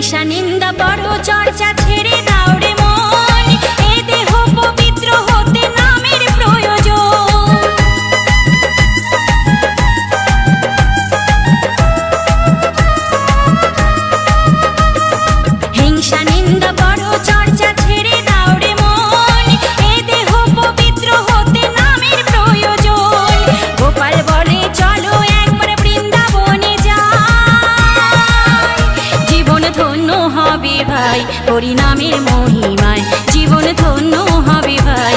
হিংসা নিন্দা বড় চর্চা ছেড়ে দাও রে মন, এ দেহ পবিত্র হতে নামের প্রয়োজন। হিংসা নিন্দা বড় চর্চা ছেড়ে দাও রে মন, এ দেহ পবিত্র হতে নামের প্রয়োজন। গোপাল বলে চলো একবার বৃন্দাবনে যাই, জীবন ধন্য হবে ভাই হরিনামের মহিমায়, জীবন ধন্য হবে ভাই